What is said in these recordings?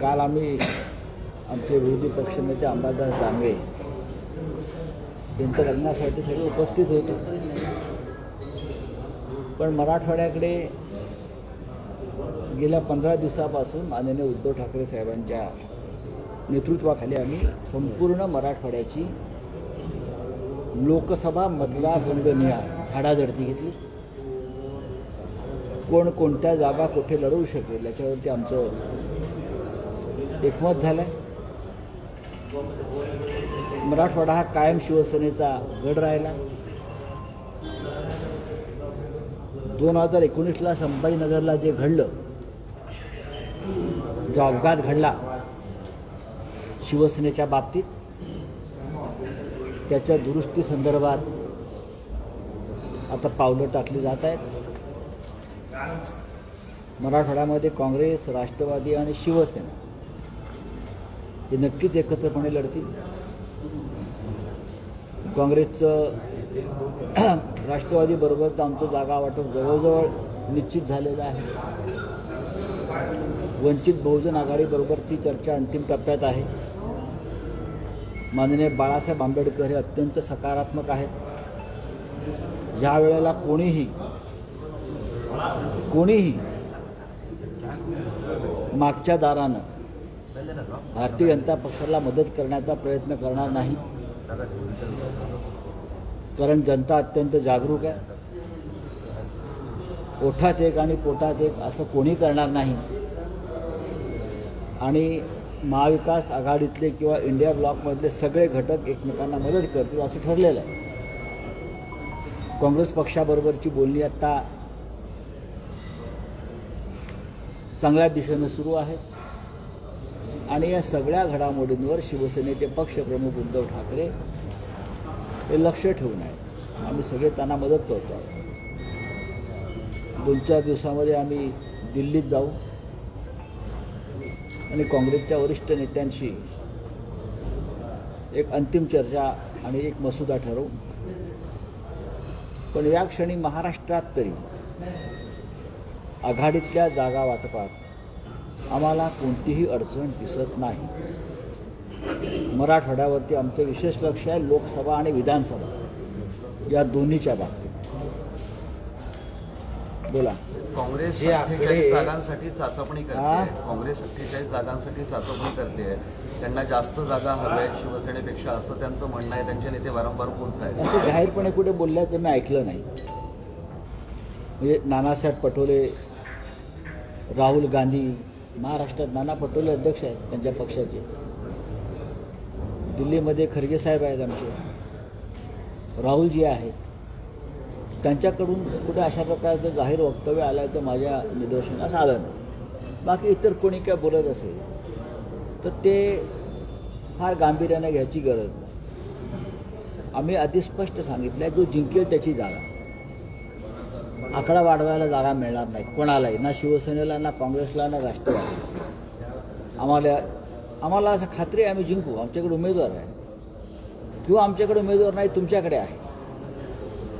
काल आम्ही आमचे विरोधी पक्षनेते अंबादास दानवे यांच्या लग्नासाठी सगळे उपस्थित होते, पण मराठवाड्याकडे गेल्या 15 दिवसापासून माननीय उद्धव ठाकरे साहेबांच्या नेतृत्वाखाली आम्ही संपूर्ण मराठवाड्याची लोकसभा मतदारसंघनिहाय झाडाझडती घेतली. कोण कोणत्या जागा कुठे लढवू शकेल याच्यावरती आमचं एकमत झालं आहे. मराठवाडा हा कायम शिवसेनेचा गड राहिला. 2019ला संभाजीनगरला जे घडलं, जो अपघात घडला शिवसेनेच्या बाबतीत, त्याच्या दुरुस्ती संदर्भात आता पावलं टाकली जात आहेत. मराठवाड्यामध्ये काँग्रेस, राष्ट्रवादी आणि शिवसेना हे नक्कीच एकत्रपणे लढतील. काँग्रेसचं राष्ट्रवादीबरोबर आमचं जागा वाटप जवळजवळ निश्चित झालेलं आहे. वंचित बहुजन आघाडीबरोबरची चर्चा अंतिम टप्प्यात आहे. माननीय बाळासाहेब आंबेडकर हे अत्यंत सकारात्मक आहेत. ज्या वेळेला कोणीही मागच्या दारानं भारतीय जनता पक्षाला मदत करण्याचा प्रयत्न करणार नाही, कारण जनता अत्यंत जागरूक आहे. ओठात एक आणि पोटात एक असं कोणी करणार नाही. आणि महाविकास आघाडीतले किंवा इंडिया ब्लॉकमधले सगळे घटक एकमेकांना मदत करतील असं ठरलेलं आहे. काँग्रेस पक्षाबरोबरची बोलणी आत्ता चांगल्या दिशेनं सुरू आहे आणि या सगळ्या घडामोडींवर शिवसेनेचे पक्षप्रमुख उद्धव ठाकरे हे लक्ष ठेवून आहेत. आम्ही सगळे त्यांना मदत करतो. 2-4 दिवसामध्ये आम्ही दिल्लीत जाऊ आणि काँग्रेसच्या वरिष्ठ नेत्यांशी एक अंतिम चर्चा आणि एक मसुदा ठरवू. पण या क्षणी महाराष्ट्रात तरी आघाडीतल्या जागा वाटपात आम्हाला कोणतीही अडचण दिसत नाही. मराठवाड्यावरती आमचं विशेष लक्ष आहे लोकसभा आणि विधानसभा या दोन्हीच्या बाबतीत. बोला. काँग्रेस 48 जागांसाठी चाचपणी करते. काँग्रेस 48 जागांसाठी चाचपणी करते. त्यांना जास्त जागा हव्या शिवसेनेपेक्षा असं त्यांचं म्हणणं आहे. त्यांचे नेते वारंवार बोलत आहेत. असं जाहीरपणे कुठे बोलल्याचं मी ऐकलं नाही. म्हणजे नानासाहेब पटोले, राहुल गांधी, महाराष्ट्रात नाना पटोले अध्यक्ष आहेत त्यांच्या पक्षाचे. दिल्लीमध्ये खरगे साहेब आहेत आमचे, राहुलजी आहेत. त्यांच्याकडून कुठे अशा प्रकारचं जाहीर वक्तव्य आल्याचं माझ्या निदर्शनास आलं नाही. बाकी इतर कोणी काय बोलत असेल तर ते फार गांभीर्याने घ्यायची गरज नाही. आम्ही अति स्पष्ट सांगितलं आहे, जो जिंकेल त्याची जागा. आकडा वाढवायला जागा मिळणार नाही कोणालाही, ना शिवसेनेला, ना काँग्रेसला, ना राष्ट्रवादी. आम्हाला असं खात्री आहे आम्ही जिंकू. आमच्याकडे उमेदवार आहे किंवा आमच्याकडे उमेदवार नाही, तुमच्याकडे आहे,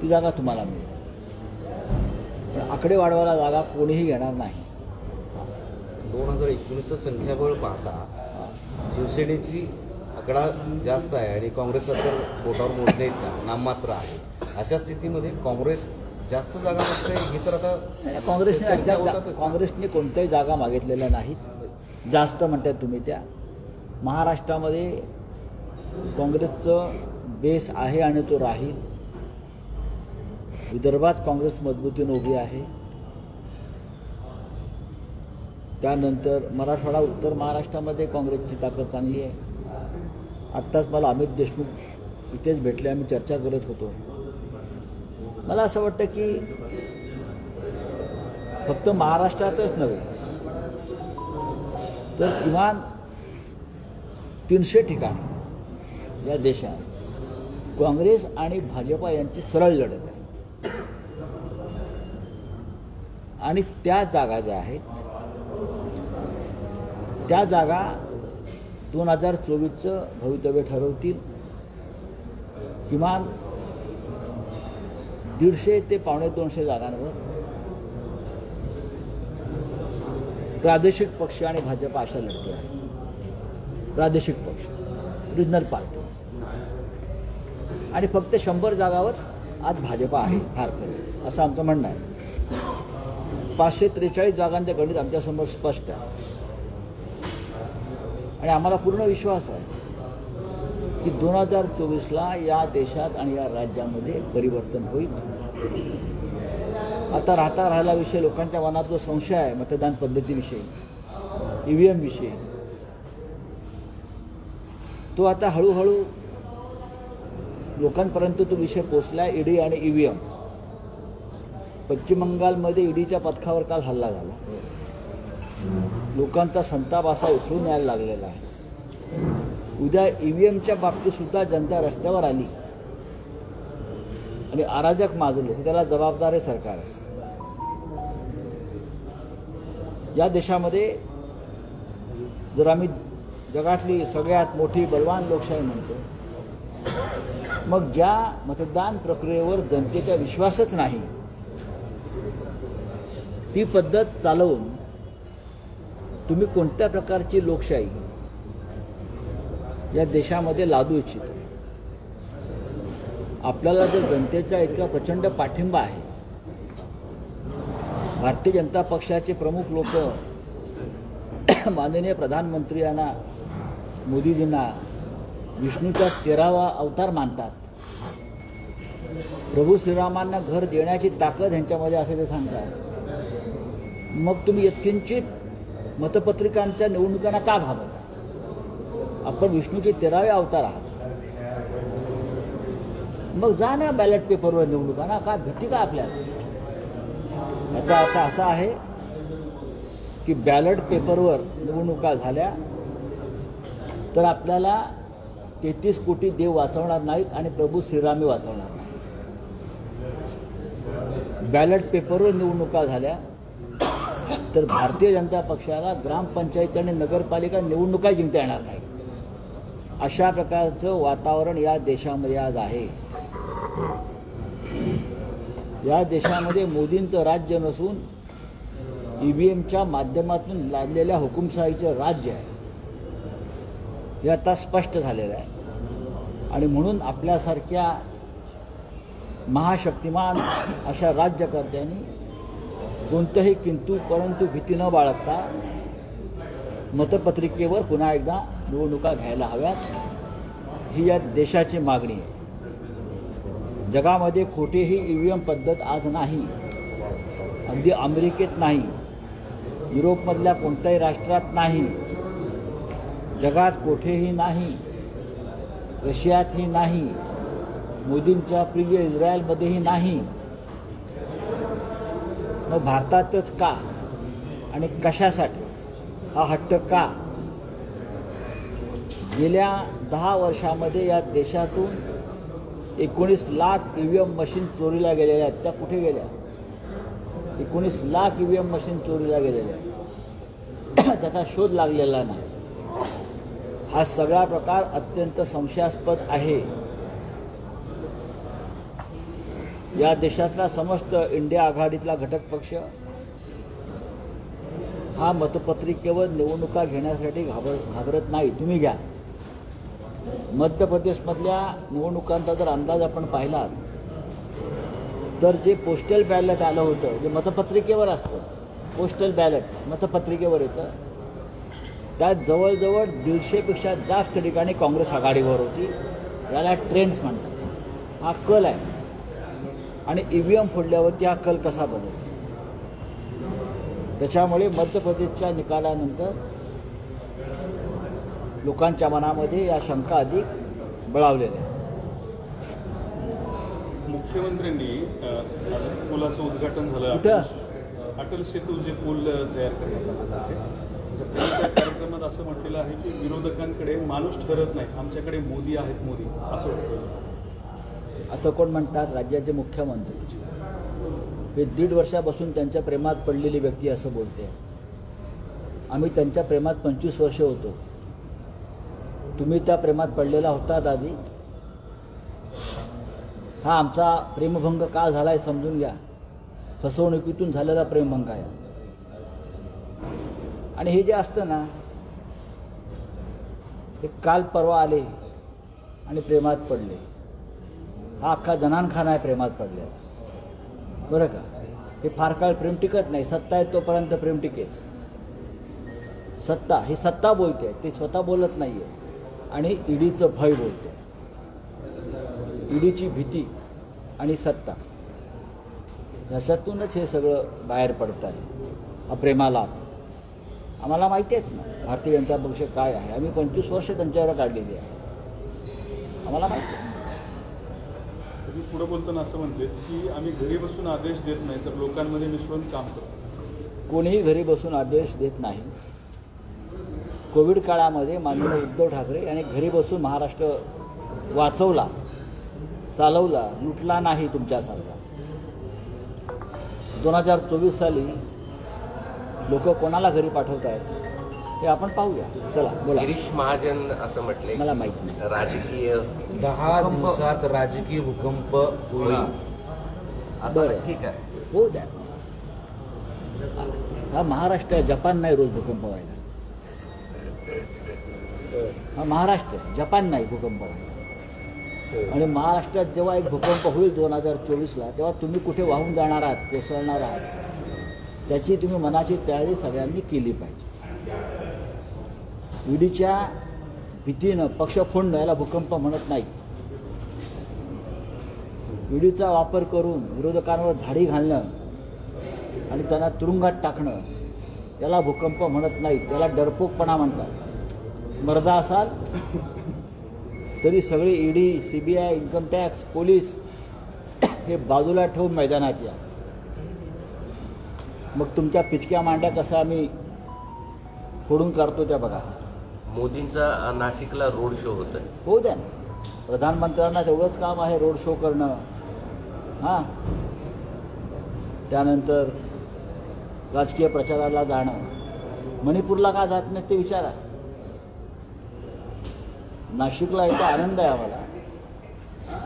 ती जागा तुम्हाला मिळेल. पण आकडे वाढवायला जागा कोणीही घेणार नाही. 2019चं संख्याबळ पाहता शिवसेनेची आकडा जास्त आहे आणि काँग्रेसचा तर बोटावर मोजणे नाममात्र आहे. अशा स्थितीमध्ये काँग्रेस जास्त जागा मागते हे तर आता काँग्रेसने कोणत्याही जागा मागितलेल्या नाहीत. जास्त म्हणतात तुम्ही त्या. महाराष्ट्रामध्ये काँग्रेसचं बेस आहे आणि तो राहील. विदर्भात काँग्रेस मजबूतीने उभी आहे. त्यानंतर मराठवाडा, उत्तर महाराष्ट्रामध्ये काँग्रेसची ताकद चांगली आहे. आत्ताच मला अमित देशमुख इथेच भेटले, आम्ही चर्चा करत होतो. मला असं वाटतं की फक्त महाराष्ट्रातच नव्हे तर किमान 300 ठिकाणी या देशात काँग्रेस आणि भाजपा यांची सरळ लढत आहे. आणि त्या जागा ज्या आहेत त्या जागा 2024चं भवितव्य ठरवतील. किमान 150 ते 250 जागांवर प्रादेशिक पक्ष आणि भाजप अशा लढती आहेत. प्रादेशिक पक्ष, रिजनल पार्टी, आणि फक्त 100 जागावर आज भाजप आहे फार तर, असं आमचं म्हणणं आहे. 543 जागांचे गणित आमच्यासमोर स्पष्ट आहे आणि आम्हाला पूर्ण विश्वास आहे की 2024ला या देशात आणि या राज्यामध्ये परिवर्तन होईल. आता राहिला विषय लोकांच्या मनात जो संशय आहे मतदान पद्धतीविषयी, EVM विषयी, तो आता हळूहळू लोकांपर्यंत तो विषय पोचला. ईडी आणि EVM. पश्चिम बंगालमध्ये ईडीच्या पथकावर काल हल्ला झाला. लोकांचा संताप असा उसळून यायला लागलेला आहे. उद्या EVMच्या बाबतीत सुद्धा जनता रस्त्यावर आली आणि अराजक माजले तर त्याला जबाबदार आहे सरकार. या देशामध्ये जर आम्ही जगातली सगळ्यात मोठी बलवान लोकशाही म्हणतो, मग ज्या मतदान प्रक्रियेवर जनतेचा विश्वासच नाही ती पद्धत चालवून तुम्ही कोणत्या प्रकारची लोकशाही या देशामध्ये लादू इच्छिता? आपल्याला जर जनतेचा इतका प्रचंड पाठिंबा आहे, भारतीय जनता पक्षाचे प्रमुख लोक माननीय प्रधानमंत्री यांना, मोदीजींना विष्णूचा 13वा अवतार मानतात. प्रभू श्रीरामांना घर देण्याची ताकद ह्यांच्यामध्ये असे ते सांगतात. मग तुम्ही यत्किंचित मतपत्रिकांच्या निवडणुकांना का घाबरता? आपण विष्णूचे 13वे अवतार आहात. मग जा ना बॅलेट पेपरवर निवडणुकांना, का भीती का आपल्याला? याचा अर्थ असा आहे की बॅलेट पेपरवर निवडणुका झाल्या तर आपल्याला 33 कोटी देव वाचवणार नाहीत आणि प्रभू श्रीरामी वाचवणार नाही. बॅलेट पेपरवर निवडणुका झाल्या तर भारतीय जनता पक्षाला ग्रामपंचायत आणि नगरपालिका निवडणुका जिंकता येणार नाही. अशा प्रकारचं वातावरण या देशामध्ये आज आहे. या देशामध्ये मोदींचं राज्य नसून EVMच्या माध्यमातून लादलेल्या हुकुमशाहीचं राज्य आहे. हे आता स्पष्ट झालेलं आहे आणि म्हणून आपल्यासारख्या महाशक्तिमान अशा राज्यकर्त्यांनी कोणतंही किंतु परंतु भीती न बाळगता मतपत्रिकेवर पुन्हा एकदा निवडणुका घ्यायला हव्यात, ही या देशाची मागणी आहे. जगामध्ये खोटेही EVM पद्धत आज नाही. अगदी अमेरिकेत नाही, युरोपमधल्या कोणत्याही राष्ट्रात नाही, जगात कोठेही नाही, रशियातही नाही, मोदींच्या प्रिय इस्रायलमध्येही नाही. मग भारतातच का आणि कशासाठी हा हट्ट का? गेल्या 10 वर्षामध्ये या देशातून 19 लाख EVM मशीन चोरीला गेलेल्या आहेत. त्या कुठे गेल्या? 19 लाख EVM मशीन चोरीला गेलेल्या आहेत. त्याचा शोध लागलेला नाही. हा सगळा प्रकार अत्यंत संशयास्पद आहे. या देशातला समस्त इंडिया आघाडीतला घटक पक्ष हा मतपत्रिकेवर निवडणुका घेण्यासाठी घाबरत नाही. तुम्ही घ्या. मध्य प्रदेशमधल्या निवडणुकांचा जर अंदाज आपण पाहिलात तर जे पोस्टल बॅलेट आलं होतं, जे मतपत्रिकेवर असतं, पोस्टल बॅलेट मतपत्रिकेवर येतं, त्यात जवळजवळ 150पेक्षा जास्त ठिकाणी काँग्रेस आघाडीवर होती. याला ट्रेंड्स म्हणतात. हा कल आहे आणि EVM फोडल्यावरती हा कल कसा बदलतो? त्याच्यामुळे मध्य प्रदेशच्या निकालानंतर लोकांच्या मनामध्ये या शंका अधिक बळावलेल्या आहेत. मुख्यमंत्र्यांनी पुलाचं उद्घाटन झालं. कुठं? अटल सेतू जे पूल तयार करण्यात आलं आहे, त्या कार्यक्रमात असं म्हटलेलं आहे की विरोधकांकडे माणूस ठरत नाही, आमच्याकडे मोदी आहेत, मोदी असं वाटतं. असं कोण म्हणतात? राज्याचे मुख्यमंत्री. हे 1.5 वर्षापासून त्यांच्या प्रेमात पडलेली व्यक्ती असं बोलते. आम्ही त्यांच्या प्रेमात 25 वर्ष होतो. तुम्ही त्या प्रेमात पडलेला होतात आधी. हा आमचा प्रेमभंग का झाला आहे समजून घ्या. फसवणुकीतून झालेला प्रेमभंग आहे. आणि हे जे असतं ना, ते काल परवा आले आणि प्रेमात पडले. हा अख्खा जनानखाना आहे प्रेमात पडलेला, बरं का. हे फार काळ प्रेम टिकत नाही. सत्ता आहे तोपर्यंत प्रेम टिकेल. सत्ता ही सत्ता बोलते, ते स्वतः बोलत नाही आहे. आणि ईडीचं भय बोलते, ईडीची भीती आणि सत्ता, ह्याच्यातूनच हे सगळं बाहेर पडतं आहे. हा प्रेमाला आम्हाला माहिती आहेत ना भारतीय जनता पक्ष काय आहे. आम्ही 25 वर्ष त्यांच्यावर काढलेली आहे, आम्हाला माहिती आहे. तुम्ही पुढे बोलताना असं म्हणले की आम्ही घरी बसून आदेश देत नाही तर लोकांमध्ये मिसळून काम करतो. कोणीही घरी बसून आदेश देत नाही. कोविड काळामध्ये माननीय उद्धव ठाकरे यांनी घरी बसून महाराष्ट्र वाचवला, चालवला, लुटला नाही तुमच्यासारखा. 2024 साली लोक कोणाला घरी पाठवत आहेत हे आपण पाहूया. चला बोला. गिरीश महाजन असं म्हटले मला माहित नाही. राजकीय 10 दिवसात राजकीय भूकंप होईल. आता बरं. ठीक आहे. हो द्या. हा महाराष्ट्र आहे, जपान नाही रोज भूकंप व्हायला. हा महाराष्ट्र आहे, जपान नाही भूकंप व्हायला. आणि महाराष्ट्रात जेव्हा एक भूकंप होईल 2024ला, तेव्हा तुम्ही कुठे वाहून जाणार आहात, कोसळणार आहात, त्याची तुम्ही मनाची तयारी सगळ्यांनी केली पाहिजे. ईडीच्या भीतीनं पक्ष फोडणं याला भूकंप म्हणत नाही. ईडीचा वापर करून विरोधकांवर धाडी घालणं आणि त्यांना तुरुंगात टाकणं याला भूकंप म्हणत नाही, त्याला डरपोकपणा म्हणतात. मर्दा असाल तरी सगळे ED, CBI, income tax, police हे बाजूला ठेवून मैदानात या. मग तुमच्या पिचक्या मांड्या कसा आम्ही फोडून काढतो त्या बघा. मोदींचा नाशिकला रोड शो होतोय. होऊ द्या ना. प्रधानमंत्र्यांना तेवढंच काम आहे रोड शो करणं. हां, त्यानंतर राजकीय प्रचाराला जाणं. मणिपूरला का जात नाही ते विचारा. नाशिकला याचा आनंद आहे आम्हाला,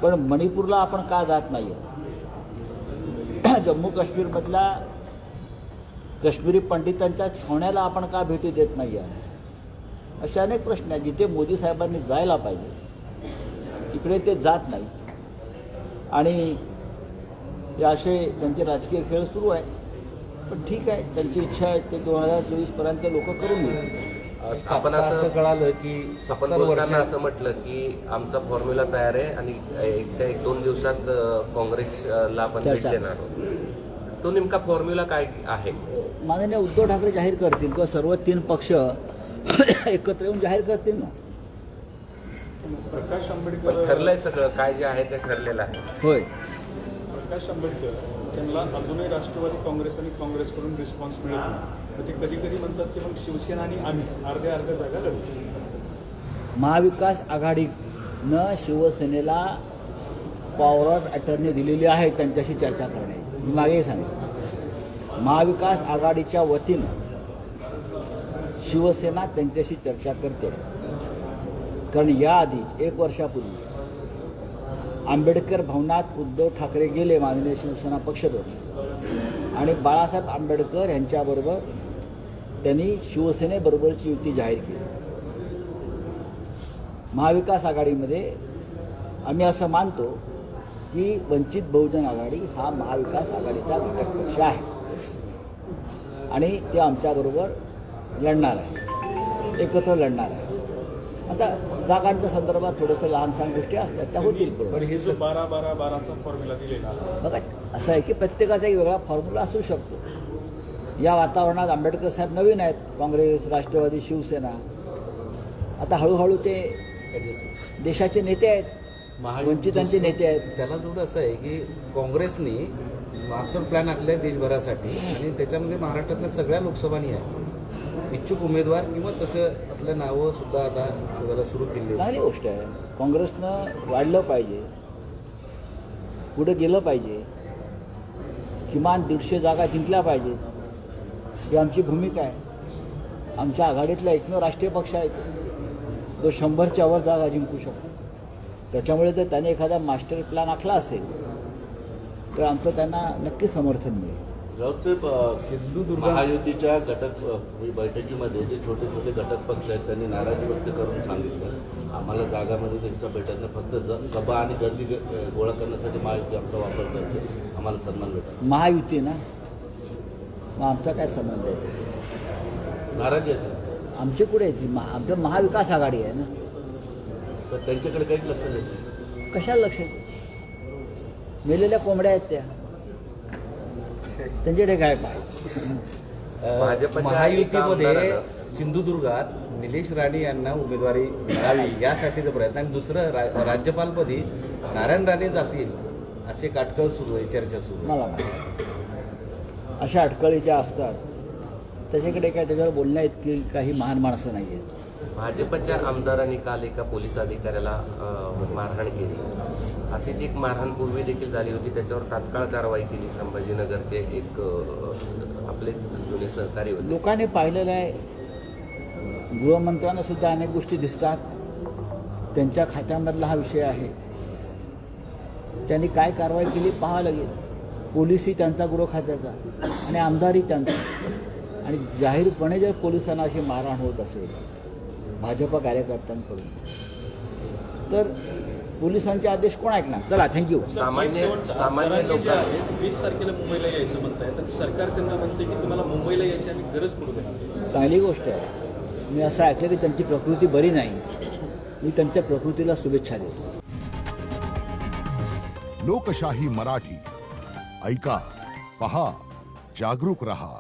पण मणिपूरला आपण का जात नाही. जम्मू काश्मीरमधल्या काश्मीरी पंडितांच्या छावण्याला आपण का भेटी देत नाही आहे. असे अनेक प्रश्न आहेत जिथे मोदी साहेबांनी जायला पाहिजे, तिकडे ते जात नाही. आणि हे असे त्यांचे राजकीय खेळ सुरू आहेत. पण ठीक आहे, त्यांची इच्छा आहे, ते 2024पर्यंत लोक करून घेतील. आपण आता असं असं कळालं की आपण 70 बोलताना वर्षात असं म्हटलं की आमचा फॉर्म्युला तयार आहे आणि एकट्या 1-2 दिवसात काँग्रेसला आपण भेट चर्चा. देणार आहोत. तो नेमका फॉर्म्युला काय आहे? माननीय उद्धव ठाकरे जाहीर करतील किंवा सर्व 3 पक्ष एकत्र येऊन जाहीर करतील ना. प्रकाश पण आंबेडकर ठरलंय सगळं, काय जे आहे ते ठरलेलं आहे. होय. प्रकाश आंबेडकर त्यांना अजूनही राष्ट्रवादी काँग्रेस आणि काँग्रेसकडून रिस्पॉन्स मिळत नाही. तर ते कधी कधी म्हणतात की मग शिवसेना आणि आम्ही अर्ध्या जागा लढू. महाविकास आघाडीनं शिवसेनेला पॉवर ऑफ अटर्नी दिलेली आहे त्यांच्याशी चर्चा करण्याची. मी मागेही सांगितलं, महाविकास आघाडीच्या वतीनं शिवसेना त्यांच्याशी चर्चा करते. कारण याआधीच 1 वर्षापूर्वी आंबेडकर भवनात उद्धव ठाकरे गेले माननीय शिवसेना पक्षप्रमुख, आणि बाळासाहेब आंबेडकर यांच्याबरोबर त्यांनी शिवसेनेबरोबरची युती जाहीर केली. महाविकास आघाडीमध्ये आम्ही असं मानतो की वंचित बहुजन आघाडी हा महाविकास आघाडीचा घटक पक्ष आहे आणि ते आमच्याबरोबर लढणार आहे, एकत्र लढणार आहे. आता जागांच्या संदर्भात थोडंसं लहान सहान गोष्टी असतात, त्या होतील पण बरोबर. हे जो 12-12-12चा फॉर्म्युला दिलेला बघा, असं आहे की प्रत्येकाचा एक वेगळा फॉर्म्युला असू शकतो. या वातावरणात आंबेडकर साहेब नवीन आहेत, काँग्रेस, राष्ट्रवादी, शिवसेना. आता हळूहळू ते देशाचे नेते आहेत, वंचितांचे नेते आहेत. त्याला जोड असं आहे की काँग्रेसने मास्टर प्लॅन आखलाय देशभरासाठी आणि त्याच्यामध्ये महाराष्ट्रातल्या सगळ्या लोकसभानी आहे. इच्छुक उमेदवार किंवा तसं असल्या नावं सुद्धा आता शोधायला सुरू केली आहे. चांगली गोष्ट आहे. काँग्रेसनं वाढलं पाहिजे, पुढे गेलं पाहिजे, किमान 150 जागा जिंकल्या पाहिजेत, ही आमची भूमिका आहे. आमच्या आघाडीतला एकमेव राष्ट्रीय पक्ष आहे तो 100च्या वर जागा जिंकू शकतो. त्याच्यामुळे जर त्याने एखादा मास्टर प्लॅन आखला असेल तर आमचं त्यांना नक्की समर्थन मिळेल. राऊतसाहेब, सिंधुदुर्ग- महायुतीच्या घटक बैठकीमध्ये जे छोटे छोटे घटक पक्ष आहेत त्यांनी नाराजी व्यक्त करून सांगितलं आम्हाला जागामध्ये हिस्सा भेटत नाही, फक्त सभा आणि गर्दी गोळा करण्यासाठी महायुती आमचा वापर करते, आम्हाला सन्मान भेटत महायुती ना, मग आमचा काय संबंध आहे? नाराजी आहे आमचे पुढे आहे आमचं महाविकास आघाडी आहे ना, तर त्यांच्याकडे काहीच लक्ष नाही. कशाला लक्ष देते? मेलेल्या कोंबड्या आहेत त्या, त्यांच्याकडे काय पाहिजे? भाजपच्या महायुतीमध्ये एका आमदारानं- सिंधुदुर्गात निलेश राणे यांना उमेदवारी मिळावी यासाठीचा प्रयत्न, आणि दुसरं राज्यपालपदी नारायण राणे जातील असे काटकळ सुरू आहे, चर्चा सुरू आहे. मला माहिती. अशा अडकळी ज्या असतात त्याच्याकडे काय त्याच्यावर बोलण्या इतकी काही महान माणसं नाही आहेत. भाजपच्या आमदारांनी काल एका पोलीस अधिकाऱ्याला मारहाण केली. अशीच एक मारहाण पूर्वी देखील झाली होती, त्याच्यावर तात्काळ कारवाई केली. संभाजीनगरचे एक आपलेच जुने सहकारी होते. लोकांनी पाहिलेलं आहे, गृहमंत्र्यांना सुद्धा अनेक गोष्टी दिसतात, त्यांच्या खात्यामधला हा विषय आहे. त्यांनी काय कारवाई केली पाहावं लागेल. पोलिसही त्यांचा गृह खात्याचा आणि आमदारही त्यांचा, आणि जाहीरपणे जर पोलिसांना अशी मारहाण होत असेल भाजप कार्यकर्त्यांकडून तर पोलिसांचे आदेश कोण ऐकणार? चला, थँक्यू. सामान्य सरांनी जे लोक आहे 20 तारखेला मुंबईला यायचं म्हणताय, तर सरकार त्यांना म्हणते की तुम्हाला मुंबईला यायची आम्ही गरज पडू द्या. चांगली गोष्ट आहे. मी असं ऐकलं की त्यांची प्रकृती बरी नाही. मी त्यांच्या प्रकृतीला शुभेच्छा देतो. लोकशाही मराठी ऐका, पहा, जागरूक रहा.